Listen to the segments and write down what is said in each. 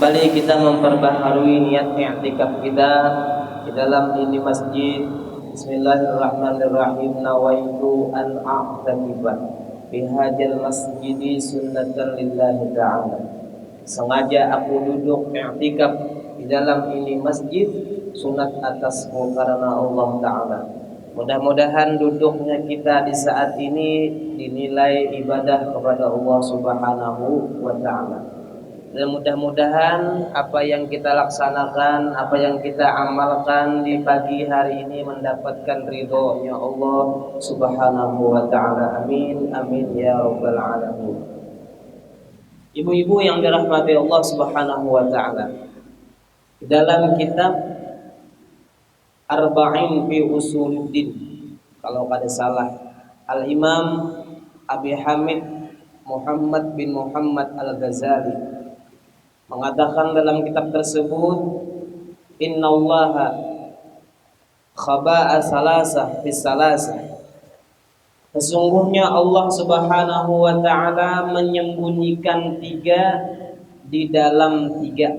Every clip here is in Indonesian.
Kembali kita memperbaharui niat i'tikaf kita di dalam ini masjid. Bismillahirrahmanirrahim. Nawaitu an a'takifa bihajal masjidi sunnatan lillahi ta'ala. Sengaja aku duduk i'tikaf di dalam ini masjid sunat atasku karena Allah Ta'ala. Mudah-mudahan duduknya kita di saat ini dinilai ibadah kepada Allah Subhanahu wa Ta'ala. Dan mudah-mudahan apa yang kita laksanakan, apa yang kita amalkan di pagi hari ini mendapatkan ridhonya Allah Subhanahu wa Ta'ala. Amin, amin ya rabbal alamin. Ibu-ibu yang dirahmati Allah Subhanahu wa Ta'ala, dalam kitab Arba'in fi Usuluddin, kalau kada salah, Al-Imam Abi Hamid Muhammad bin Muhammad Al-Ghazali mengatakan dalam kitab tersebut, innallaha khaba'a salasah fi salasah. Sesungguhnya Allah Subhanahu wa Ta'ala menyembunyikan tiga di dalam tiga.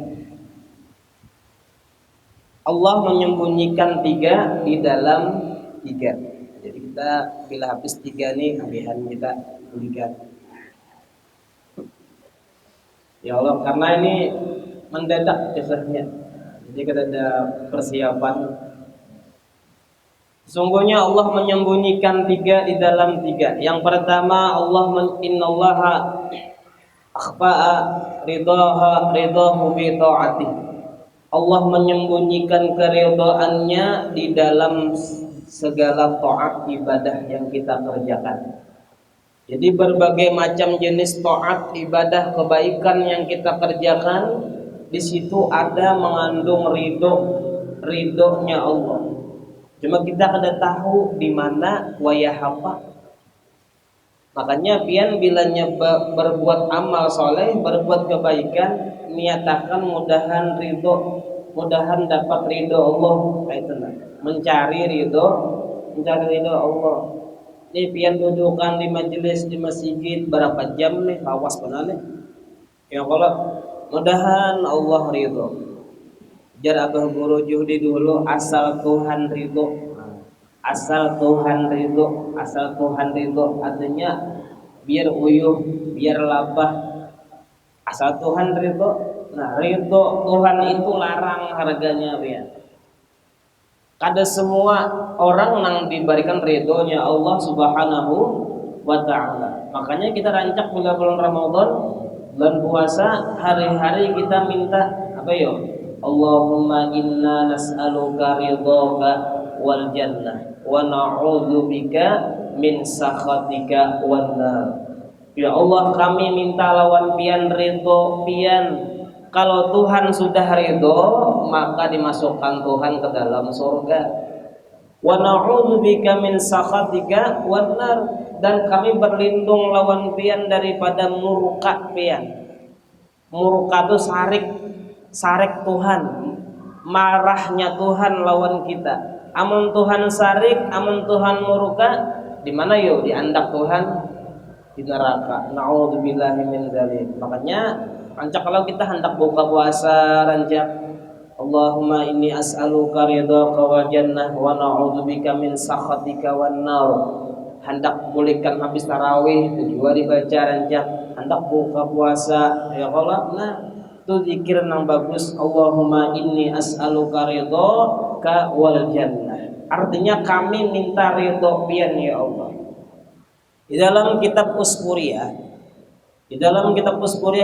Allah menyembunyikan tiga di dalam tiga. Jadi kita bila habis tiga nih, habihan kita berikan. Ya Allah, karena ini mendadak kisahnya, jadi kita ada persiapan. Sungguhnya Allah menyembunyikan tiga di dalam tiga. Yang pertama, innallaha akhfa'a ridahu bi ta'atih. Allah menyembunyikan keridhaannya di dalam segala taat ibadah yang kita kerjakan. Jadi berbagai macam jenis taat, ibadah, kebaikan yang kita kerjakan, di situ ada mengandung ridhonya Allah. Cuma kita kada tahu di mana wayah apa. Makanya pian bilanya berbuat amal soleh, berbuat kebaikan, niatakan mudahan dapat ridho Allah. Itulah mencari ridho Allah. Ini pian dudukan di majelis di masjid berapa jam nih, awas benar nih. Ya kalau mudahan Allah ridho. Jar abah guru Juhdi dulu, asal Tuhan ridho. Asal Tuhan ridho artinya biar uyuh, biar lapah. Asal Tuhan ridho. Nah, ridho Tuhan itu larang harganya pian. Kada semua orang nang diberikan ridhonya Allah Subhanahu wa Ta'ala. Makanya kita rancak bila bulan Ramadan, bulan puasa, hari-hari kita minta apa yo? Allahumma inna nas'aluka ridhaka wal jannah wa na'udzubika min sakhatika wan nar. Ya Allah, kami minta lawan pian ridho pian. Kalau Tuhan sudah ridho, maka dimasukkan Tuhan ke dalam surga. Wa na'udzubika min sakhatika wan nar, dan kami berlindung lawan pian daripada murka pian. Murka itu sarik Tuhan, marahnya Tuhan lawan kita. Amun Tuhan sarik, amun Tuhan murka, di mana yo? Di andak Tuhan, di neraka. Na'udzubillahi min dzalik. Makanya rancak kalau kita hendak buka puasa, rancak Allahumma inni as'aluka ridhaka wa jannah wa na'udzubika min sakhatika wan nar. Hendak bolehkan habis tarawih itu juga dibaca rancak. Hendak buka puasa, ya Allah, nah itu zikir yang bagus. Allahumma inni as'aluka ridhaka wal jannah. Artinya kami minta ridho pian ya Allah. Di dalam kitab Usburiyah,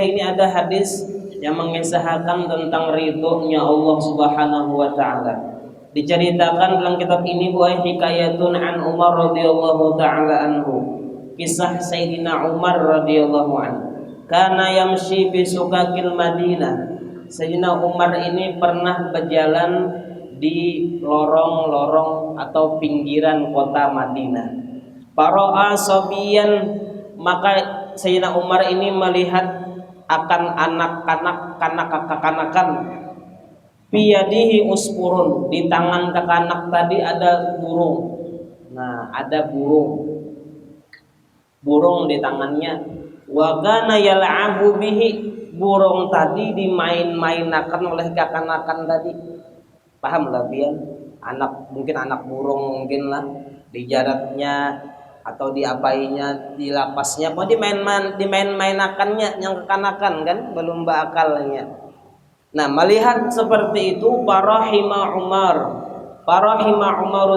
ini ada hadis yang mengisahkan tentang ridhonya Allah Subhanahu wa Ta'ala. Diceritakan dalam kitab ini bahwa hikayatun an Umar radhiyallahu ta'ala anhu. Kisah Sayyidina Umar radhiyallahu anhu. Kana yamshi bi sukakil Madinah. Sayyidina Umar ini pernah berjalan di lorong-lorong atau pinggiran kota Madinah. Para'a sabiyan, maka Sayyidina Umar ini melihat akan anak-anak, kanak-kanakan. Biyadihi uspurun, di tangan kakanak tadi ada burung. Nah, ada burung di tangannya. Wa kana yal'abu bihi, burung tadi dimain-mainakan oleh kekanakan tadi. Paham lah pian? Mungkin anak burung mungkin lah dijaratnya atau diapainya, dilapasnya, apa dimain-mainakannya yang kekanakan kan, belum akalnya. Nah, melihat seperti itu parahima Umar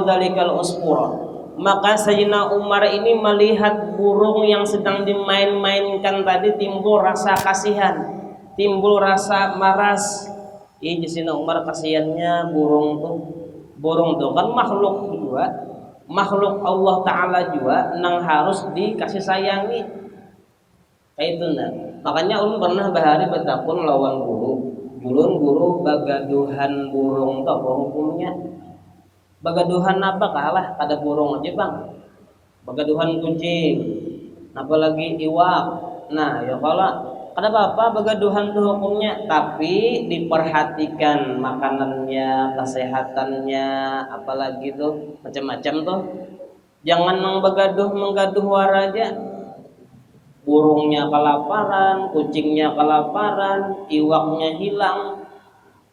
dzalikal usfura, maka Sayyidina Umar ini melihat burung yang sedang dimain-mainkan tadi, timbul rasa kasihan, timbul rasa maras. Ini Sayyidina Umar kasihannya burung tuh kan makhluk juga, makhluk Allah Ta'ala juga, nang harus dikasih sayangi kayak itu. Nah, makanya pernah bahari betapun lawan guru bagaduhan burung tuh apa hukumnya. Bagaduhan apa kalah pada burung aja bang, bagaduhan kucing apalagi iwak. Nah ya kalau ada apa bagaduhan tuh hukumnya, tapi diperhatikan makanannya, kesehatannya, apalagi tuh macam-macam tuh. Jangan menggaduh waraja, burungnya kelaparan, kucingnya kelaparan, iwaknya hilang,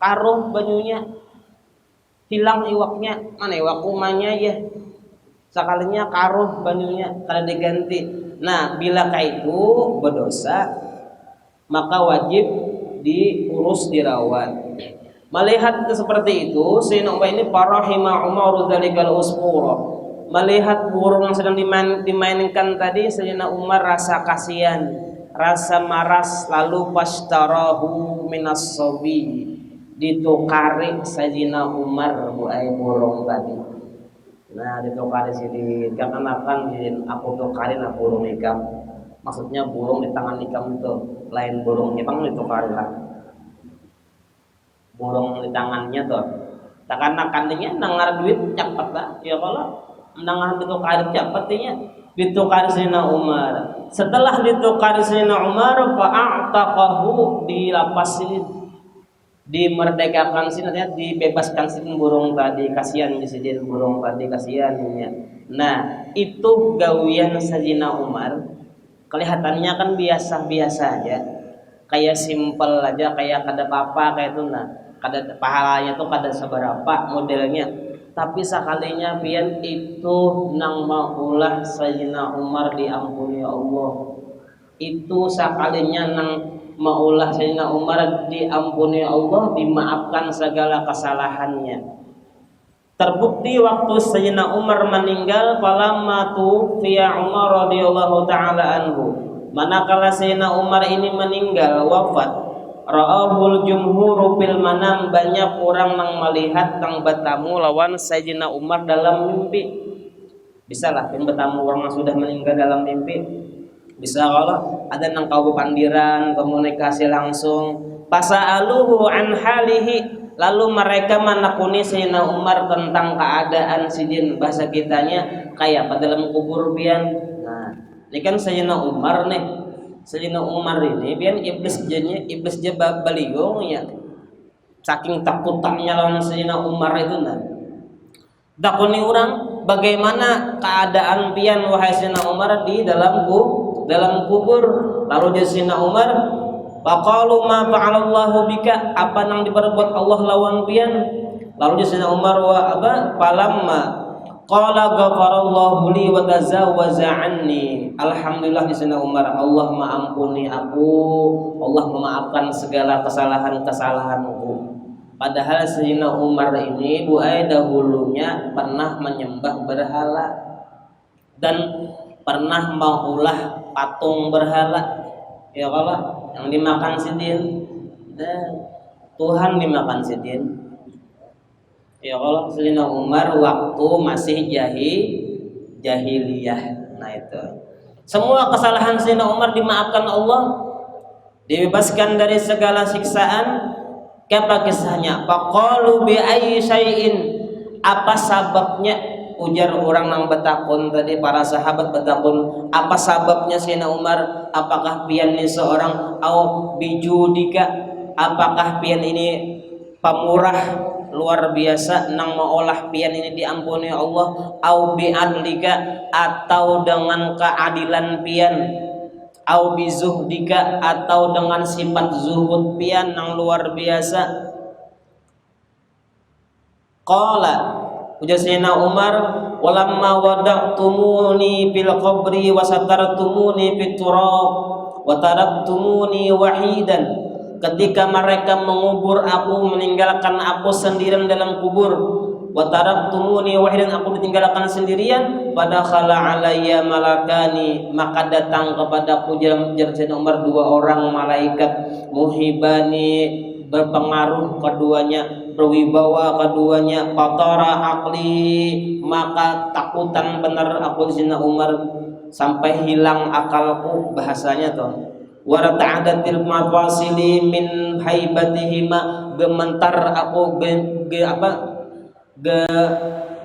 karuh banyunya hilang, iwaknya mana iwak umanya ya, sekalinya karuh banyunya kada diganti. Nah bila kayak itu berdosa, maka wajib diurus, dirawat. Melihat seperti itu, Sayyidina Umar ini parahima Umar dzalikal usfura, melihat burung yang sedang dimainkan tadi, Sayyidina Umar rasa kasihan, rasa maras, lalu pashtarahu minas sobi, ditukari Sayyidina Umar burung tadi. Nah ditukari sini kekanakan, aku tukarin burung ikam, maksudnya burung di tangan ikam itu lain burung bang, ditukari lah burung di tangannya tuh. Kekanakannya nangar duit cepet lah ya, kalau nangar ditukari cepetnya ditukari Sayyidina Umar. Setelah ditukari Sayyidina Umar, fa'ataqahu, dilapasin, dimerdekakan sih, nantinya dibebaskan sih burung tadi, kasihan disini burung tadi, kasihannya. Nah itu gawian Sayyidina Umar, kelihatannya kan biasa-biasa aja, kayak simpel aja, kayak kada apa-apa kayak itu. Nah kada pahalanya tuh kada seberapa modelnya, tapi sekalinya pian itu nang maulah Sayyidina Umar diampuni Allah, itu sekalinya nang maulah Sayyidina Umar diampuni Allah, dimaafkan segala kesalahannya. Terbukti waktu Sayyidina Umar meninggal, falamma tufiya Umar radhiyallahu taala anhu, manakala Sayyidina Umar ini meninggal wafat, ra'ahul jumhur fil manam, banyak orang yang melihat tang bertamu lawan Sayyidina Umar dalam mimpi. Bisa lah kan bertamu orang yang sudah meninggal dalam mimpi. Bisa kalau ada nang kau pandiran, komunikasi langsung, pasa'aluhu an halihi, lalu mereka menakuni Sayyidina Umar tentang keadaan sidin, bahasa kitanya kayak pada dalam kubur pian. Nah ini kan Sayyidina Umar nih, Sayyidina Umar ini pian iblis jebak baliung ya, saking takutnya lawan Sayyidina Umar itu. Nah dakuni orang, bagaimana keadaan pian wahai Sayyidina Umar di dalam kubur. Lalu dia Sayyidina Umar, faqalu ma fa'alallahu bika, apa nang diperbuat Allah lawan pian. Lalu dia Sayyidina Umar falamma qala ghafarallahu li wa tazawwaza anni, alhamdulillah di Sayyidina Umar, Allah mengampuni aku, Allah memaafkan segala kesalahanku. Padahal Sayyidina Umar ini dahulunya pernah menyembah berhala dan pernah mengulah patung berhala ya, kalau yang dimakan sidin, Tuhan dimakan sidin ya. Kalau Sayyidina Umar waktu masih jahiliyah, nah itu semua kesalahan Sayyidina Umar dimaafkan Allah, dibebaskan dari segala siksaan. Apa kisahnya? Faqalu bi ayyi syai'in, apa sababnya, ujar orang nang betakun tadi, para sahabat betakun, apa sababnya Sayyidina Umar, apakah pian ini seorang, au bijudika, apakah pian ini pemurah luar biasa nang mengolah pian ini diampuni Allah, au bi'adlika, atau dengan keadilan pian, au bizuhdika atau dengan sifat zuhud pian yang luar biasa. Qala ujar Sayyidina Umar, walamma wada'tumuni fil qabri wa satartumuni fit turab wa taraktumuni wahidan, ketika mereka mengubur aku, meninggalkan aku sendirian dalam kubur, wa taraktumuni wahidan, aku ditinggalkan sendirian, pada khala alayya malakani, maka datang kepadaku jar Sayyidina Umar dua orang malaikat, muhibani, berpengaruh keduanya, berwibawa keduanya, fatara akli, maka takutan benar aku Sayyidina Umar sampai hilang akalku, bahasanya tuh. Warata'adatil mafasili min haibatihima, gementar aku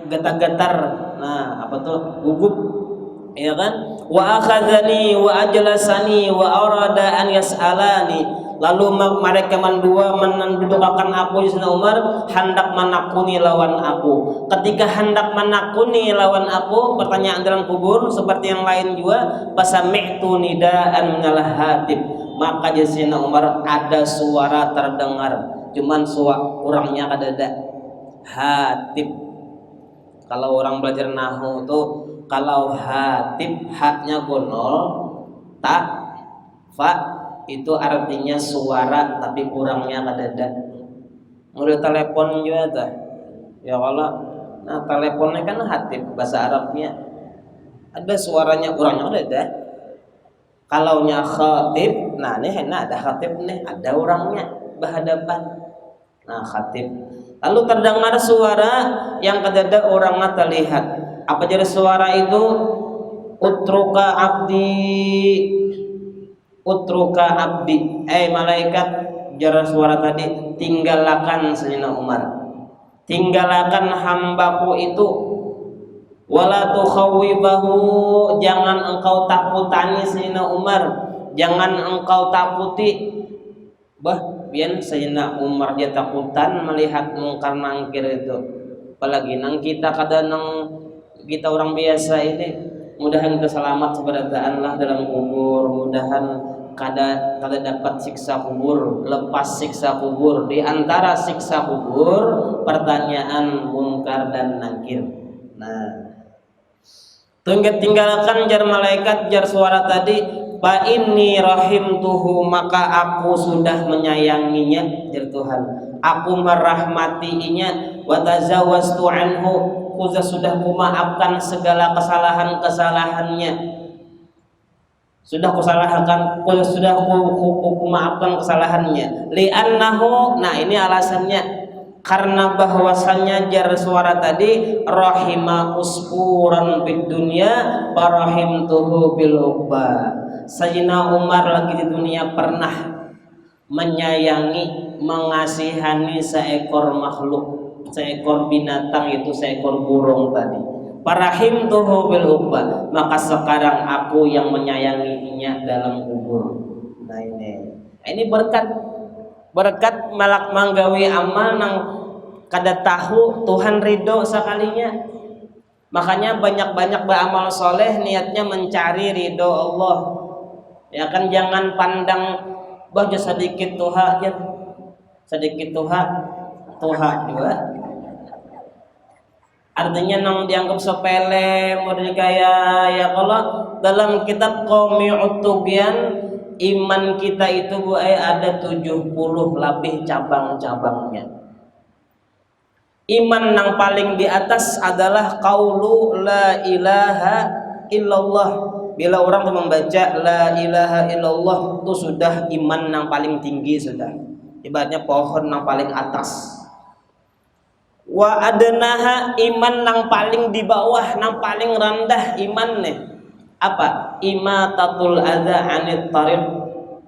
getar-getar, nah apa tuh, gugup, ya kan. Wa akhadzani wa ajlasani wa arada an yas'alani, lalu mereka mendua mendudukakan aku Sayyidina Umar, hendak menakuni lawan aku. Ketika hendak menakuni lawan aku, pertanyaan dalam kubur seperti yang lain juga, fasami'tu nidaan minal hatib, maka Sayyidina Umar ada suara terdengar, cuman suara orangnya kadada hatib. Kalau orang belajar nahwu tuh, kalau hatib haknya gonol, tak fa itu artinya suara tapi kurangnya kadada. Udah telepon juga tuh. Ya kalau nah teleponnya kan hatib, bahasa Arabnya ada suaranya, kurangnya kadada. Kalau nya khatib, nah ini ada khatib nih, ada orangnya berhadapan. Nah khatib. Lalu terdengar suara yang kadada orangnya terlihat. Apa jadi suara itu? Utruka abdi, malaikat, jar suara tadi, tinggalkan Sayyidina Umar, tinggalkan hambaku itu, wala tukhawibahu, jangan engkau takutani Sayyidina Umar, jangan engkau takuti. Biar Sayyidina Umar dia takutan melihat mungkar nangkir itu, apalagi nang kita kita orang biasa ini. Mudahan kita selamat keberadaan lah dalam kubur, mudahan kada dapat siksa kubur, lepas siksa kubur. Di antara siksa kubur pertanyaan mungkar dan nakir. Nah, tinggalkan jar malaikat, jar suara tadi, fa inni rahimtuhu, maka aku sudah menyayanginya, jar Tuhan, aku merahmatinya, wa tazawwaztu anhu, sudah kumaafkan segala kesalahannya, sudah kumaafkan kesalahannya, li'annahu, nah ini alasannya, karena bahwasannya jar suara tadi, rahima usfuran fid dunya farahimtuhu bil uqba, Sayyidina Umar lagi di dunia pernah menyayangi, mengasihani seekor makhluk, seekor binatang, itu seekor burung tadi. Farahimtuhu bil uqba, maka sekarang aku yang menyayanginya dalam kubur. Nah ini berkat malak manggawi amal nang kada tahu Tuhan ridho sekalinya. Makanya banyak-banyak beramal soleh, niatnya mencari ridho Allah, ya kan. Jangan pandang baca sedikit Tuhan aja, sedikit Tuhan juga artinya nang dianggap sepele, model kayak ya. Kalau dalam kitab Qami'ut Tughyan, iman kita itu ada 70 lebih cabang-cabangnya. Iman yang paling di atas adalah qaulu la ilaha illallah. Bila orang membaca la ilaha illallah, itu sudah iman yang paling tinggi, sudah ibaratnya pohon yang paling atas. Wa adnaha, iman yang paling di bawah, yang paling rendah iman nih apa? Imatatul adza anit tariq,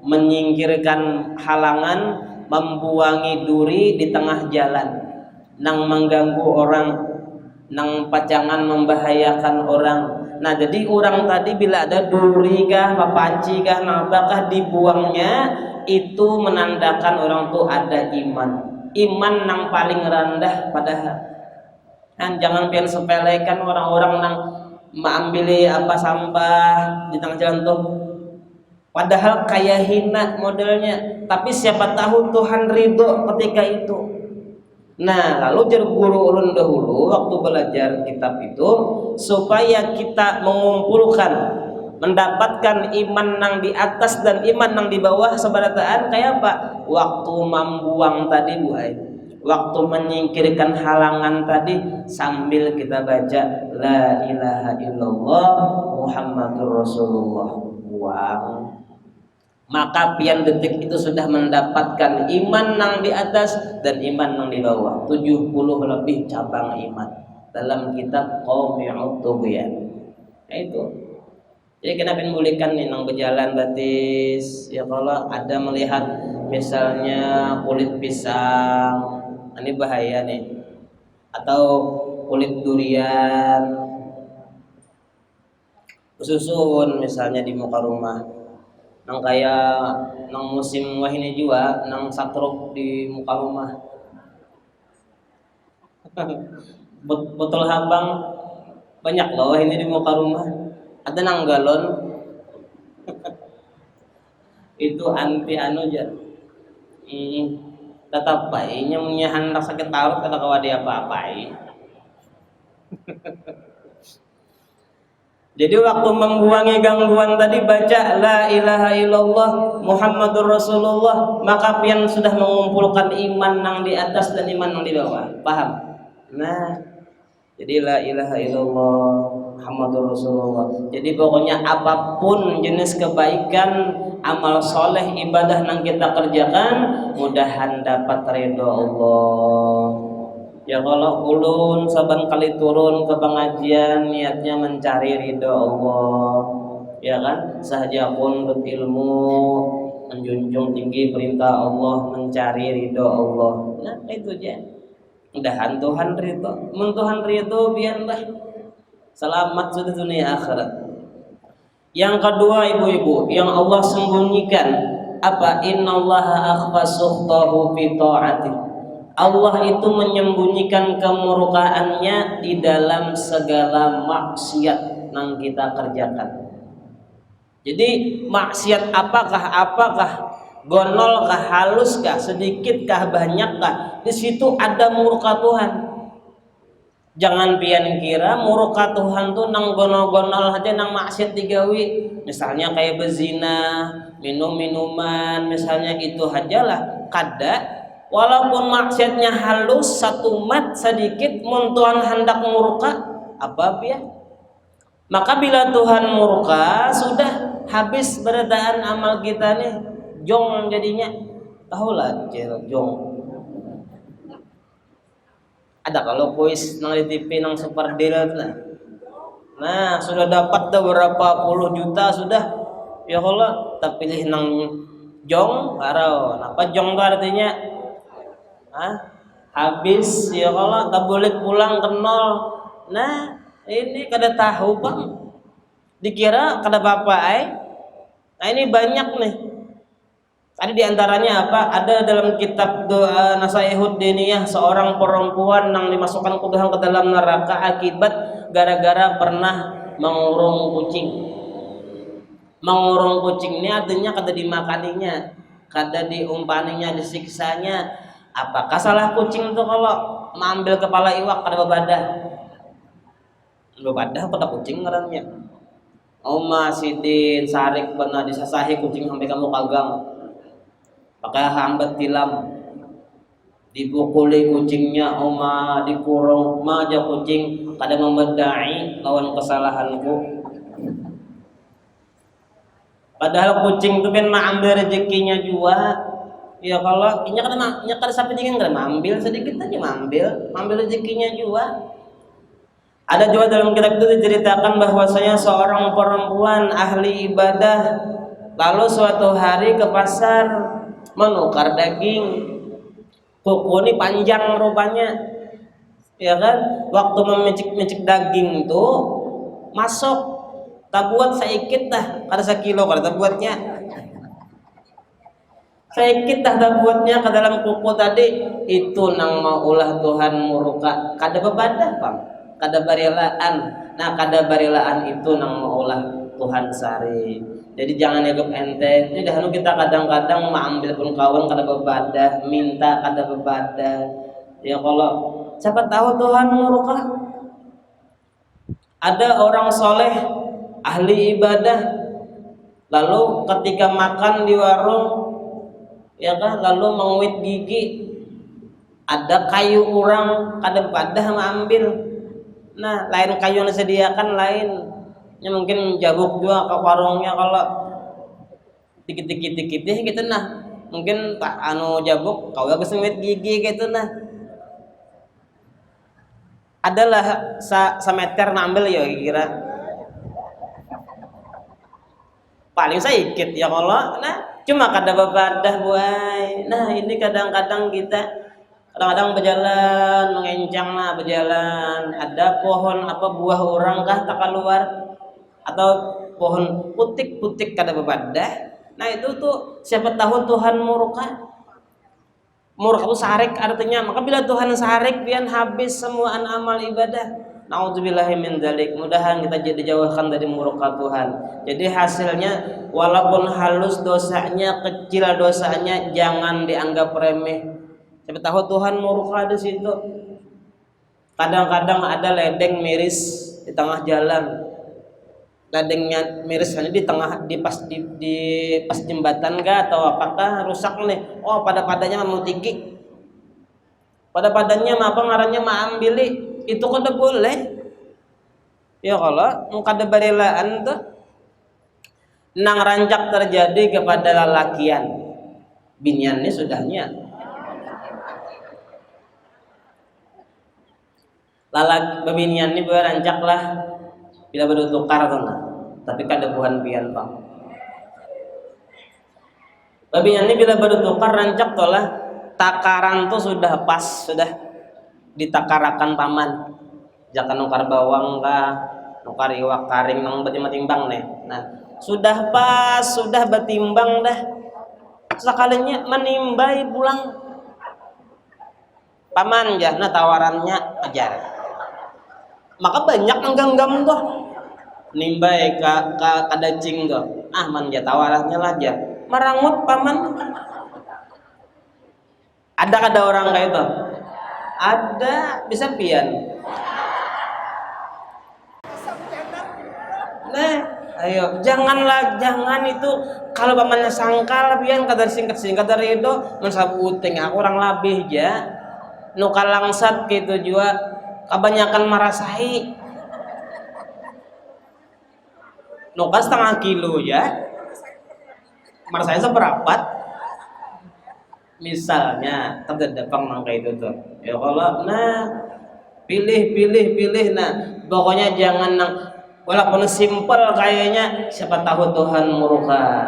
menyingkirkan halangan, membuangi duri di tengah jalan, nang mengganggu orang, nang pacangan membahayakan orang. Nah jadi orang tadi bila ada duri kah, papanci kah, apakah dibuangnya, itu menandakan orang tuh ada iman yang paling rendah. Padahal kan jangan pian sepelekan orang-orang nang mengambil apa sampah di tengah jalan tuh, Padahal kayak hina modelnya, tapi siapa tahu Tuhan ridho ketika itu. Nah, lalu jar guru ulun dahulu waktu belajar kitab itu supaya kita mengumpulkan mendapatkan iman nang di atas dan iman nang di bawah sebarataan kayak apa? Waktu membuang tadi buai, waktu menyingkirkan halangan tadi sambil kita baca la ilaha illallah Muhammadur Rasulullah, buang, maka pian detik itu sudah mendapatkan iman nang di atas dan iman nang di bawah. 70 lebih cabang iman dalam kitab Qawmi'ut Tughyan. Nah, itu. Jadi kita pengen bolehkan nih nang berjalan batis ya, kalau ada melihat misalnya kulit pisang, ini bahaya nih, atau kulit durian susun misalnya di muka rumah, nang kayak nang musim wah ini juga nang satruk di muka rumah. Botol habang banyak loh ini di muka rumah, ada nang galon. Itu anti anu aja. Tetap baik punya hendak sakit taruh kada kawa dia apa-apai. Jadi waktu membuangi gangguan tadi baca la ilaha illallah Muhammadur Rasulullah, maka pian sudah mengumpulkan iman nang di atas dan iman nang di bawah. Paham? Nah, jadi la ilaha illallah Muhammadur Rasulullah. Jadi pokoknya apapun jenis kebaikan, amal soleh, ibadah nang kita kerjakan, mudahan dapat ridho Allah. Ya kalau ulun saban kali turun ke pengajian niatnya mencari ridho Allah, ya kan? Sahaja pun berilmu, menjunjung tinggi perintah Allah, mencari ridho Allah. Nah itu aja. Mudahan Tuhan ridho, mun Tuhan ridho biarlah selamat sudah dunia akhirat. Yang kedua ibu-ibu, yang Allah sembunyikan apa? Innallaha akhfa sukhtahu fi ta'atih. Allah itu menyembunyikan kemurkaannya di dalam segala maksiat yang kita kerjakan. Jadi maksiat apakah gonolkah, haluskah, sedikitkah, banyakkah, di situ ada murka Tuhan. Jangan pian kira murka Tuhan tuh nang gonol-gonol aja, nang maksiat digawi. Misalnya kayak bezina, minum-minuman, misalnya itu ajalah kada. Walaupun maksiatnya halus satu mat sedikit, mun Tuhan hendak murka apa ya? Maka bila Tuhan murka sudah habis beradaan amal kita nih, jong jadinya. Tahulah jong. Ada kalau kuis nang di TV nang super deal lah. Nah, sudah dapat berapa puluh juta sudah. Ya Allah, tapi pilih nang jong, harau. Apa jong itu artinya? Habis ya kalau tak boleh pulang ke nol. Nah ini kada tahu bang, dikira kada apa-apa Nah ini banyak nih. Tadi diantaranya apa? Ada dalam kitab doa Nasaihud Diniyah, seorang perempuan yang dimasukkan ke dalam neraka akibat gara-gara pernah mengurung kucing. Mengurung kucing ini artinya kada dimakaninya, kada diumpaninya, disiksanya. Apakah salah kucing itu kalau mengambil kepala iwak kada bebadah? Bebadah pada kucing ngarannya. Oma sidin sarik pernah disasahi kucing sampai kamu kagang. Pakai hambat tilam. Dipukuli kucingnya, oma dikurung, ma aja kucing kada membedai lawan kesalahanku. Padahal kucing itu kan mengambil rezekinya juga. Ya kalau inya kada sampai dingin kada ambil sedikit aja ambil rezekinya juga. Ada juga dalam kitab itu diceritakan bahwasanya seorang perempuan ahli ibadah lalu suatu hari ke pasar menukar daging. Kuku ini panjang rupanya, ya kan? Waktu memecik-mecik daging itu masuk tak buat sedikit dah, kada sekilo kada tak buatnya. Sedikit dah buatnya ke dalam kuku tadi, itu nang maulah Tuhan murka, kada bebadah bang, kada barelaan. Nah kada barelaan itu nang maulah Tuhan sari. Jadi jangan anggap enteng. Ini dahulu kita kadang-kadang ambil pun kawan kada bebadah, minta kada bebadah. Ya kalau siapa tahu Tuhan murka. Ada orang soleh ahli ibadah, lalu ketika makan di warung, ya kan, lalu menguit gigi, ada kayu orang kada bebadah ambil. Nah, lain kayu yang disediakan lain. Ya mungkin jabuk juga ke warungnya kalau dikit-dikit gitu nah. Mungkin tak jabuk kau geus ngeuit gigi gitu nah. Adalah sameter ngambil ya kira. Paling sedikit ya kalau nah cuma kada bebadah buai. Nah, ini kadang-kadang kita berjalan mengencang lah berjalan, ada pohon apa buah orang kah tak keluar, atau pohon putik kada bebadah. Nah itu tuh siapa tahu Tuhan murka. Murka itu sarik artinya, maka bila Tuhan sarik pian habis semua amal ibadah. Nauzubillahi min dzalik. Mudahan kita jadi jauhkan dari murka Tuhan. Jadi hasilnya walaupun halus dosanya, kecil dosanya, jangan dianggap remeh. Siapa tahu Tuhan murka di situ. Kadang-kadang ada ledeng miris di tengah jalan. Ledengnya miris hanya di tengah di pas jembatan kah atau apakah rusak nih. Oh, padanya mau tiki. Padanya mah apa ngarannya mah ambili. Itu kada boleh. Ya kalau mau kada barelaan tuh nang rancak terjadi kepada lalakian. Binyannya sudahnya. Lalak babinian ini berancak lah bila bertukar tuh nah. Tapi kada buhan pian Pak. Babinian ini bila bertukar rancak tuh lah takaran tuh sudah pas, sudah ditakarakan paman. Jangan nukar bawang kah, nukar iwak karing nang betimbang nih. Nah, sudah pas, sudah betimbang dah. Sekalinya menimbai pulang. Paman ya, nah tawarannya ajar. Maka banyak nggenggam tuh nimbai kada cing tuh man ya tawarannya lah aja merangut paman. Ada orang kayak itu ada bisa pian. Nah ayo jangan itu kalau pamannya sangkal pian kadar singkat dari itu mensabu uteng aku orang labih ya nuka langsat gitu juga kebanyakan marasahi nuka setengah kilo ya marasahi seperapat misalnya terdedapang nang kayak itu tuh ya kalau pilih nah pokoknya jangan nang walaupun simpel kayaknya siapa tahu Tuhan murka.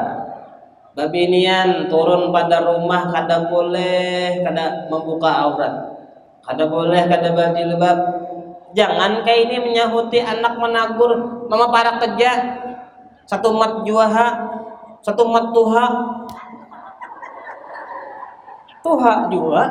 Babinian turun pada rumah kada boleh kada membuka aurat, kada boleh kada berjilbab. Jangan kayak ini menyahuti anak menagur mama para kerja satu mat juaha satu mat tuha juga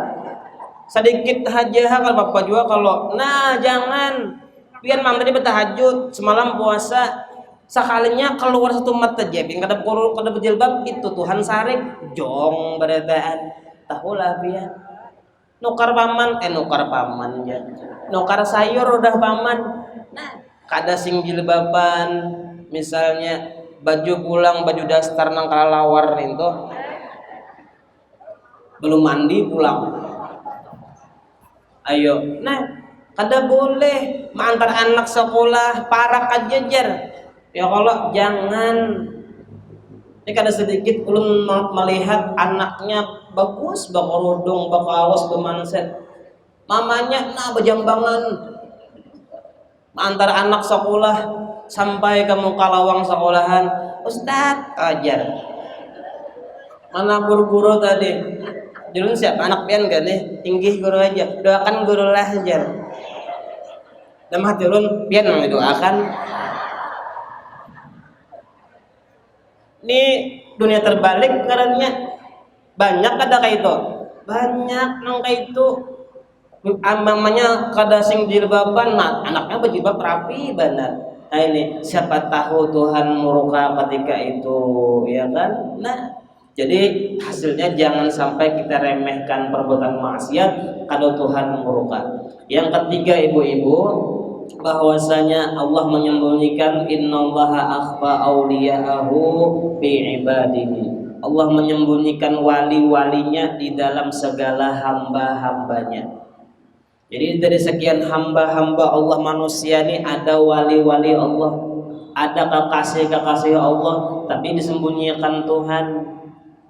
sedikit aja kalau bapak juga kalau jangan pian mam tadi bertahajud semalam puasa sekalinya keluar satu mat aja pian kada berjilbab itu Tuhan sarik jong beredaan tahulah pian nukar paman ya nukar sayur udah paman. Nah kada sing jilbaban misalnya baju pulang baju dasar nang kalalawar itu belum mandi pulang ayo nah kada boleh mengantar anak sekolah parak aja jar ya kalau jangan ini kada sedikit ulun melihat anaknya bagus bakorudung bakawas bemanset mamanya bejambangan mengantar anak sekolah sampai ke muka lawang sekolahan Ustad ajar mana guru tadi dulu siapa anak pian gak nih tinggi guru aja doakan guru lah ajar dan hati ulun pian mendoakan. Ini dunia terbalik karena banyak ada kayak itu banyak nang kayak itu mamanya kada sing jilbaban anaknya berjilbab rapi benar Nah ini siapa tahu Tuhan murka ketika itu, ya kan? Nah, jadi hasilnya jangan sampai kita remehkan perbuatan maksiat kalau Tuhan murka. Yang ketiga ibu-ibu, bahwasanya Allah menyembunyikan innallaha akhfa auliya'ahu bi ibadihi. Allah menyembunyikan wali-walinya di dalam segala hamba-hambanya. Jadi dari sekian hamba-hamba Allah manusia ini ada wali-wali Allah, ada kekasih-kekasih Allah, tapi disembunyikan Tuhan.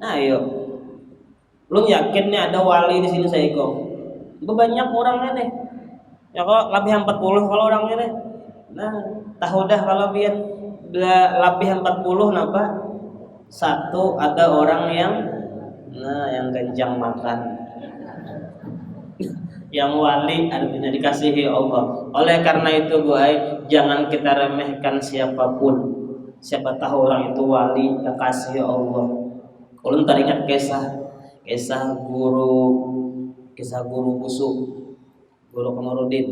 Nah, ayo, lu yakin nih ada wali di sini saya kok? Banyak orangnya nih. Ya kok lebih 40 kalau orangnya nih. Nah, tahu dah kalau biar lebih 40 napa? Satu ada orang yang kencang makan. Yang wali artinya dikasihi Allah. Oleh karena itu jangan kita remehkan siapapun. Siapa tahu orang itu wali kekasih Allah. Ulun teringat kisah guru busuk, guru Kamarudin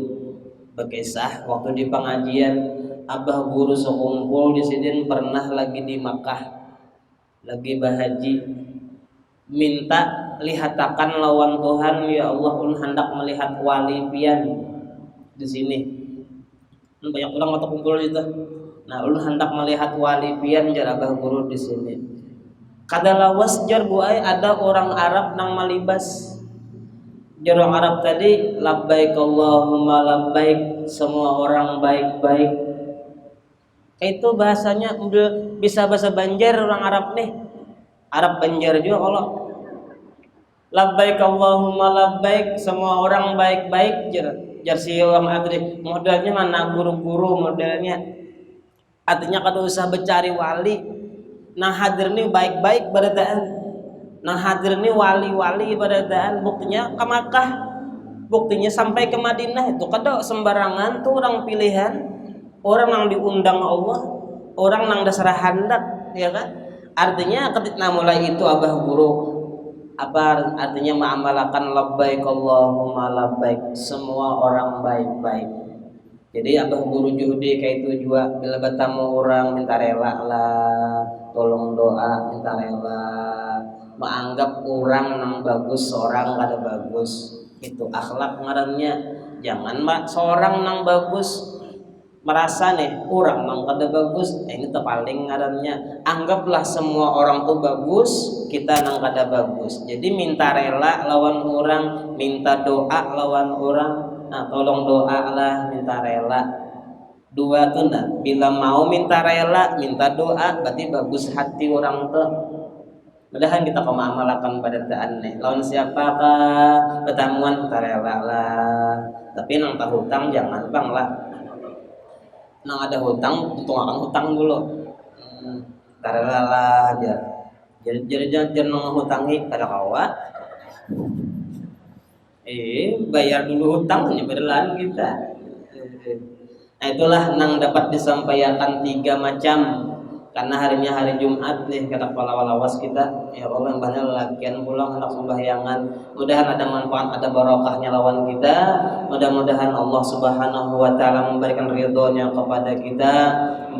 berkisah waktu di pengajian abah guru sekumpul di sini pernah lagi di Makkah, lagi bahaji, minta lihatakan lawan Tuhan, ya Allah ulun hendak melihat wali pian di sini. Banyak orang waktu kumpul itu. Nah, ulun hendak melihat wali pian jar abah guru di sini. Kada lawas jar ada orang Arab nang malibas. Jar orang Arab tadi labbaik Allahumma labbaik, semua orang baik-baik. Itu bahasanya bisa bahasa Banjar orang Arab nih. Arab Banjar juga kalau labbaik Allahumma labbaik, semua orang baik-baik jar si orang adri modelnya mana guru-guru modelnya. Artinya kada usah bercari wali. Nah hadir nih baik-baik beradaan. Nah hadir nih wali-wali beradaan. Buktinya ke Makkah, buktinya sampai ke Madinah itu kada sembarangan tuh orang pilihan, orang yang diundang Allah, orang yang dasar hendak, ya kan? Artinya ketika mulai itu abah guru apa artinya mengamalkan labbaik Allahumma labbaik, semua orang baik-baik. Jadi abah guru juhudi kayak itu juga bila bertemu orang minta rela lah, tolong doa minta rela, menganggap orang yang bagus seorang kada bagus, itu akhlak ngarannya. Jangan seorang yang bagus merasa nih orang yang kada bagus, ini terpaling ngarannya. Anggaplah semua orang tuh bagus, kita nang kada bagus. Jadi minta rela lawan orang, minta doa lawan orang. Nah, tolong doa lah, minta rela. Dua tuh nah, bila mau minta rela, minta doa, berarti bagus hati orang tuh. Mudahan kita kemamalakan pada taan nih. Lawan siapakah pertemuan minta rela lah. Tapi nang tahu hutang jangan bang lah. Nang ada hutang, untung akan hutang dulu. Minta rela lah aja. Jadi jangan hutangi kada kawa. Bayar dulu hutangnya berlan kita. Nah itulah nang dapat disampaikan 3 macam karena harinya hari Jumat nih kata walawas kita. Ya Allah yang banyak lakian pulang anak sembahyangan. Mudahan ada manfaat, ada barokahnya lawan kita. Mudah-mudahan Allah Subhanahu wa taala memberikan ridhonya kepada kita,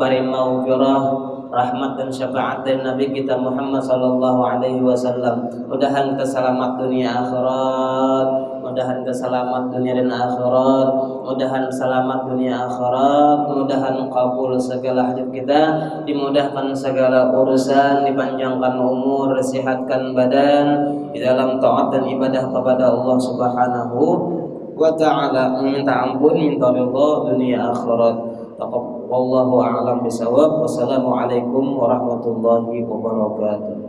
beri maghfirah, rahmat dan syafaat dari Nabi kita Muhammad sallallahu alaihi wasallam. Mudahan kita selamat dunia akhirat, mudahan kita selamat dunia dan akhirat, mudahan selamat dunia akhirat, mudahan kabul segala hajat kita, dimudahkan segala urusan, dipanjangkan umur, disehatkan badan di dalam taat dan ibadah kepada Allah Subhanahu wa taala. Minta ampun, minta ridha dunia akhirat. Wallahu a'lam bishawab. Wassalamualaikum warahmatullahi wabarakatuh.